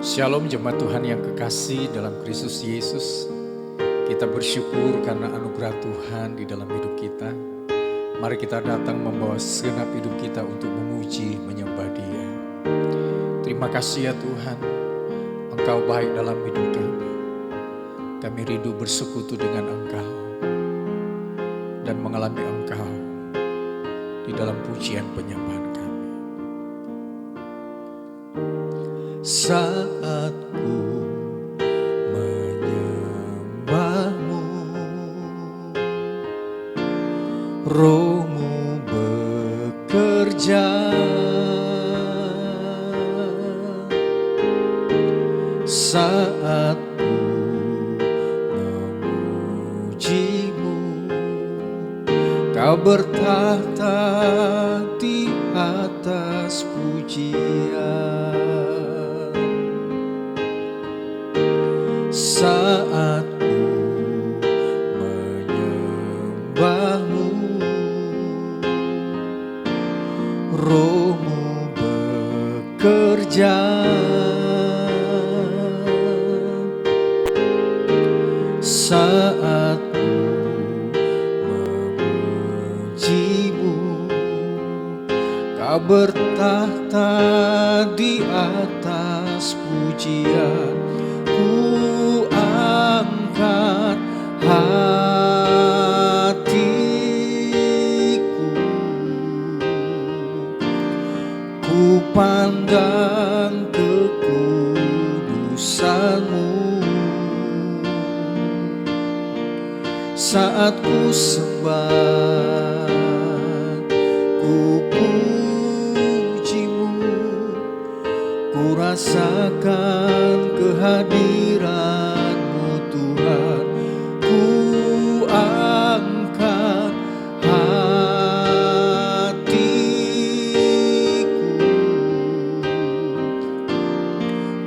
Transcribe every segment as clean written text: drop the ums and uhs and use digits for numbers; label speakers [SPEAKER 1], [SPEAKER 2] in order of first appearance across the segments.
[SPEAKER 1] Shalom jemaat Tuhan yang kekasih dalam Kristus Yesus. Kita bersyukur karena anugerah Tuhan di dalam hidup kita. Mari kita datang membawa segenap hidup kita untuk memuji, menyembah Dia. Terima kasih ya Tuhan, Engkau baik dalam hidup kami. Kami rindu bersekutu dengan Engkau dan mengalami Engkau di dalam pujian penyembahan kami. Saat ku menyembahmu, Roh-Mu bekerja. Saat ku memujimu, Kau bertahta di atas pujian. Saat ku menyembahmu, Roh-Mu bekerja. Saat ku memujimu, Kau bertahta di atas pujian. Ku angkat hatiku, ku pandang kekudusan-Mu. Saat ku sembah, ku pujimu, ku rasakan kehadiran-Mu Tuhan. Ku angkat hatiku,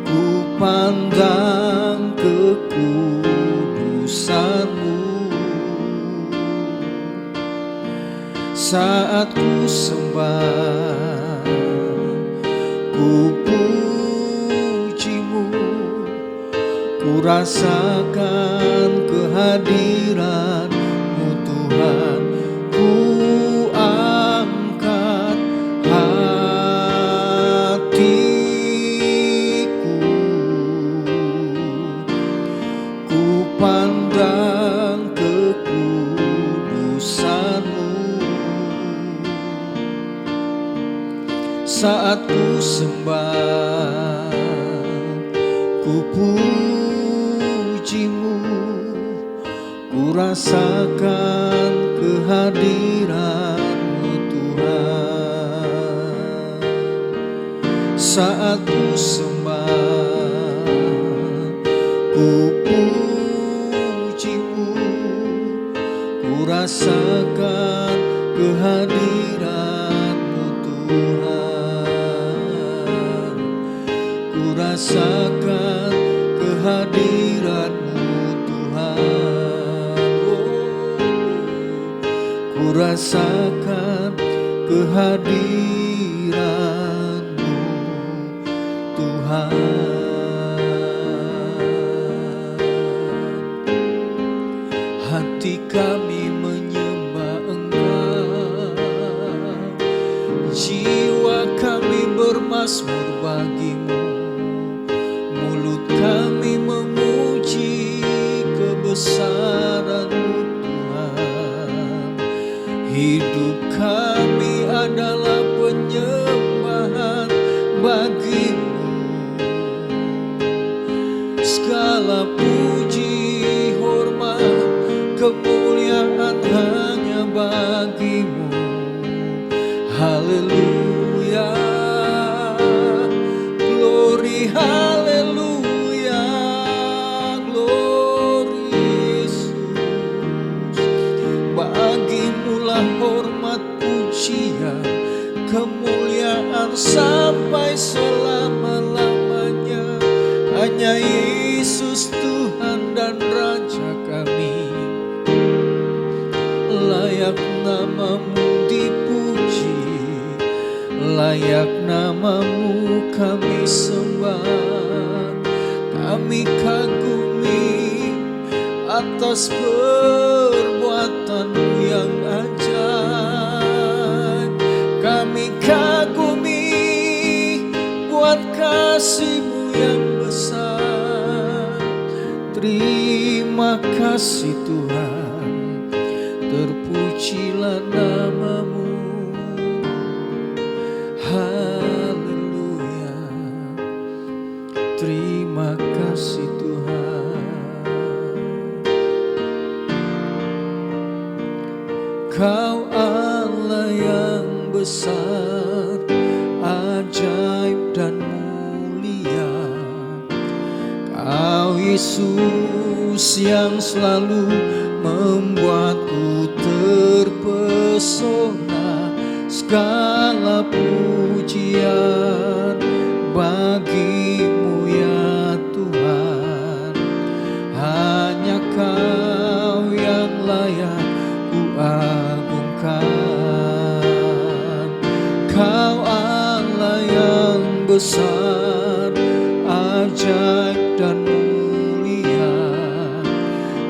[SPEAKER 1] ku pandang kekudusan-Mu. Saat ku sembah, ku pujimu, ku rasakan kehadiran-Mu Tuhan. Ku angkat hatiku, ku pandang kekudusan-Mu. Saat ku sembah, ku pujimu, ku rasakan kehadiran-Mu Tuhan. Saat ku sembah, ku pujimu, ku rasakan kehadiran-Mu Tuhan. Ku rasakan kehadiran-Mu Tuhan. Ku rasakan kehadiran-Mu Tuhan. Hati kami menyembah Engkau, jiwa kami bermazmur bagi-Mu, mulut kami memuji kebesaran-Mu Tuhan. Hidup kami adalah penyembahan bagi-Mu. Segala puji, hormat, kemuliaan hanya bagi-Mu. Haleluya, glory, haleluya, glory Yesus. Bagi-Mu lah hormat, pujian, kemuliaan sampai selama-lamanya. Hanya Yesus Tuhan dan Raja kami. Layak nama-Mu dipuji, layak nama-Mu kami sembah. Kami kagumi atas perbuatan-Mu yang ajaib. Kami kagumi buat kasih-Mu yang besar. Terima kasih Tuhan, terpujilah nama-Mu. Haleluya. Terima kasih Tuhan. Kau Allah yang besar, ajaib dan mulia. Kau Yesus yang selalu membuatku terpesona. Segala pujian bagi-Mu ya Tuhan. Hanya Kau yang layak ku agungkan. Kau Allah yang besar, ajaib dan mulia.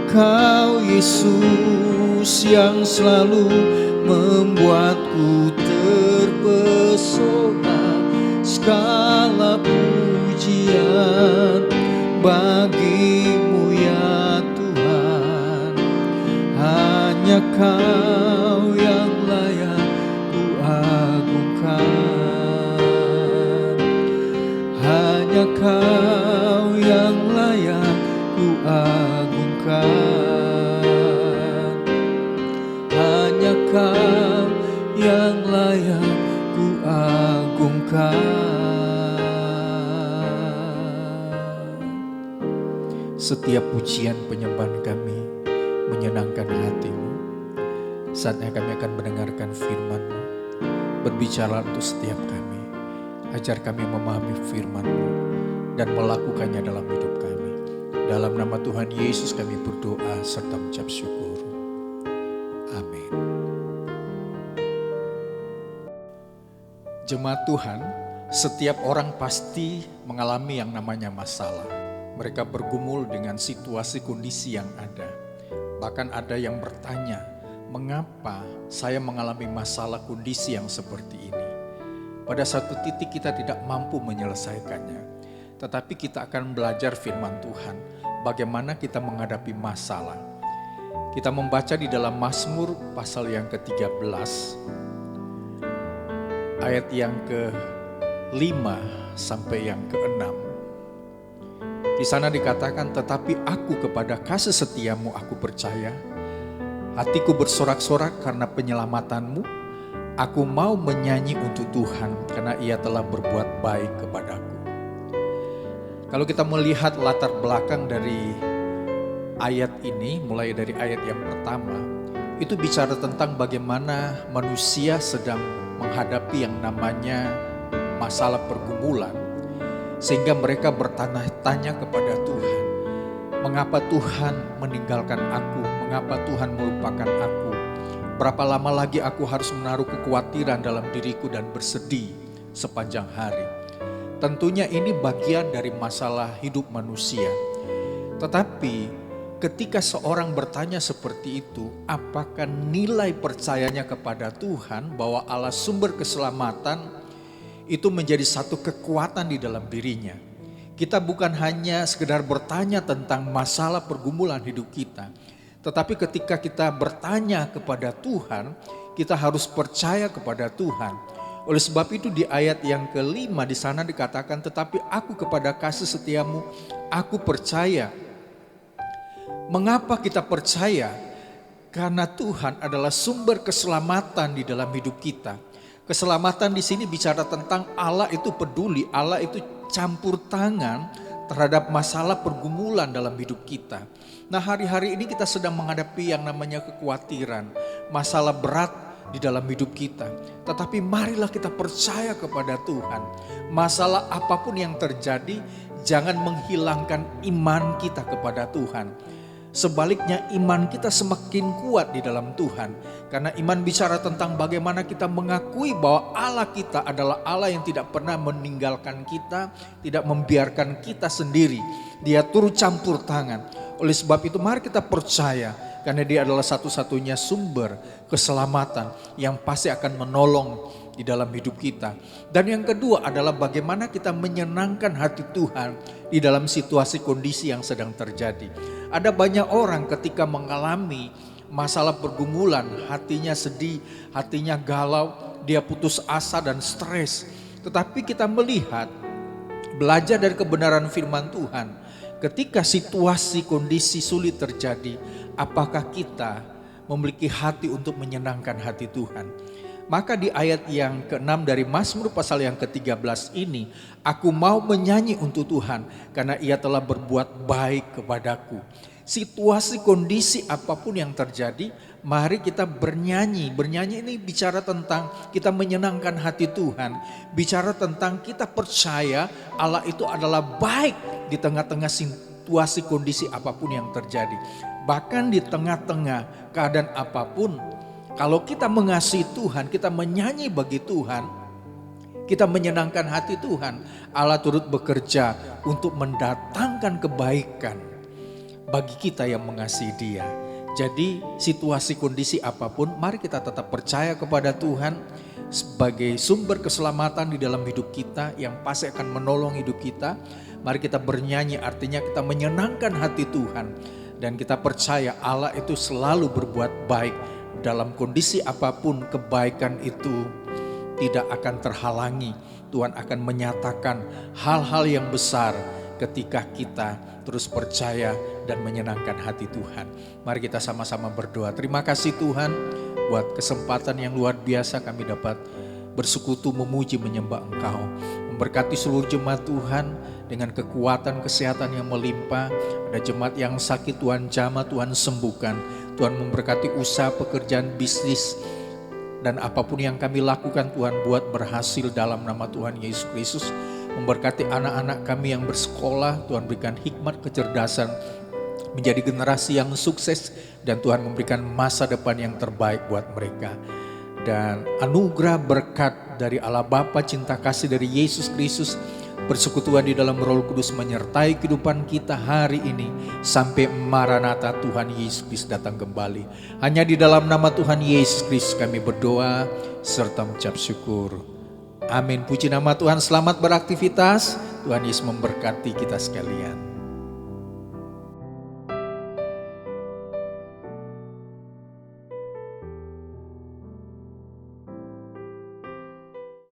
[SPEAKER 1] Kau Yesus yang selalu membuatku terpesona. Segala pujian bagi-Mu ya Tuhan. Hanya Kau yang layak ku agungkan. Hanya Kau yang layak ku agungkan. Hanya Kau yang layak ku agungkan. Setiap pujian penyembahan kami menyenangkan hati-Mu. Saatnya kami akan mendengarkan firman-Mu. Berbicara untuk setiap kami. Ajar kami memahami firman-Mu dan melakukannya dalam hidup kami. Dalam nama Tuhan Yesus kami berdoa serta mengucap syukur. Amin. Jemaat Tuhan, setiap orang pasti mengalami yang namanya masalah. Mereka bergumul dengan situasi kondisi yang ada. Bahkan ada yang bertanya, mengapa saya mengalami masalah kondisi yang seperti ini? Pada satu titik kita tidak mampu menyelesaikannya. Tetapi kita akan belajar firman Tuhan, bagaimana kita menghadapi masalah. Kita membaca di dalam Mazmur pasal yang ke-13, ayat yang ke-5 sampai yang ke-6. Di sana dikatakan, tetapi aku kepada kasih setia-Mu aku percaya. Hatiku bersorak-sorak karena penyelamatan-Mu. Aku mau menyanyi untuk Tuhan karena Ia telah berbuat baik kepadaku. Kalau kita melihat latar belakang dari ayat ini, mulai dari ayat yang pertama, itu bicara tentang bagaimana manusia sedang menghadapi yang namanya masalah pergumulan. Sehingga mereka bertanya-tanya kepada Tuhan, mengapa Tuhan meninggalkan aku? Mengapa Tuhan melupakan aku? Berapa lama lagi aku harus menaruh kekhawatiran dalam diriku dan bersedih sepanjang hari? Tentunya ini bagian dari masalah hidup manusia. Tetapi ketika seorang bertanya seperti itu, apakah nilai percayanya kepada Tuhan bahwa Allah sumber keselamatan itu menjadi satu kekuatan di dalam dirinya. Kita bukan hanya sekedar bertanya tentang masalah pergumulan hidup kita. Tetapi ketika kita bertanya kepada Tuhan, kita harus percaya kepada Tuhan. Oleh sebab itu di ayat yang ke-5 di sana dikatakan, tetapi aku kepada kasih setia-Mu, aku percaya. Mengapa kita percaya? Karena Tuhan adalah sumber keselamatan di dalam hidup kita. Keselamatan di sini bicara tentang Allah itu peduli, Allah itu campur tangan terhadap masalah pergumulan dalam hidup kita. Nah, hari-hari ini kita sedang menghadapi yang namanya kekhawatiran, masalah berat di dalam hidup kita. Tetapi marilah kita percaya kepada Tuhan. Masalah apapun yang terjadi, jangan menghilangkan iman kita kepada Tuhan. Sebaliknya iman kita semakin kuat di dalam Tuhan. Karena iman bicara tentang bagaimana kita mengakui bahwa Allah kita adalah Allah yang tidak pernah meninggalkan kita, tidak membiarkan kita sendiri. Dia turut campur tangan. Oleh sebab itu mari kita percaya, karena Dia adalah satu-satunya sumber keselamatan yang pasti akan menolong di dalam hidup kita. Dan yang kedua adalah bagaimana kita menyenangkan hati Tuhan di dalam situasi kondisi yang sedang terjadi. Ada banyak orang ketika mengalami masalah pergumulan, hatinya sedih, hatinya galau, dia putus asa dan stres. Tetapi kita melihat, belajar dari kebenaran firman Tuhan, ketika situasi kondisi sulit terjadi, apakah kita memiliki hati untuk menyenangkan hati Tuhan? Maka di ayat yang ke-6 dari Mazmur pasal yang ke-13 ini, aku mau menyanyi untuk Tuhan karena Ia telah berbuat baik kepadaku. Situasi kondisi apapun yang terjadi, mari kita bernyanyi. Bernyanyi ini bicara tentang kita menyenangkan hati Tuhan. Bicara tentang kita percaya Allah itu adalah baik di tengah-tengah situasi kondisi apapun yang terjadi. Bahkan di tengah-tengah keadaan apapun, kalau kita mengasihi Tuhan, kita menyanyi bagi Tuhan, kita menyenangkan hati Tuhan, Allah turut bekerja untuk mendatangkan kebaikan bagi kita yang mengasihi Dia. Jadi situasi kondisi apapun, mari kita tetap percaya kepada Tuhan sebagai sumber keselamatan di dalam hidup kita yang pasti akan menolong hidup kita. Mari kita bernyanyi, artinya kita menyenangkan hati Tuhan. Dan kita percaya Allah itu selalu berbuat baik. Dalam kondisi apapun, kebaikan itu tidak akan terhalangi. Tuhan akan menyatakan hal-hal yang besar ketika kita terus percaya dan menyenangkan hati Tuhan. Mari kita sama-sama berdoa. Terima kasih Tuhan buat kesempatan yang luar biasa kami dapat bersekutu memuji menyembah Engkau. Memberkati seluruh jemaat Tuhan dengan kekuatan kesehatan yang melimpah. Ada jemaat yang sakit Tuhan jamah, Tuhan sembuhkan. Tuhan memberkati usaha, pekerjaan, bisnis, dan apapun yang kami lakukan Tuhan buat berhasil dalam nama Tuhan Yesus Kristus. Memberkati anak-anak kami yang bersekolah, Tuhan berikan hikmat, kecerdasan, menjadi generasi yang sukses, dan Tuhan memberikan masa depan yang terbaik buat mereka. Dan anugerah berkat dari Allah Bapa, cinta kasih dari Yesus Kristus, persekutuan di dalam Roh Kudus menyertai kehidupan kita hari ini sampai Maranatha Tuhan Yesus Kristus datang kembali. Hanya di dalam nama Tuhan Yesus Kristus kami berdoa serta mengucap syukur. Amin. Puji nama Tuhan. Selamat beraktivitas. Tuhan Yesus memberkati kita sekalian.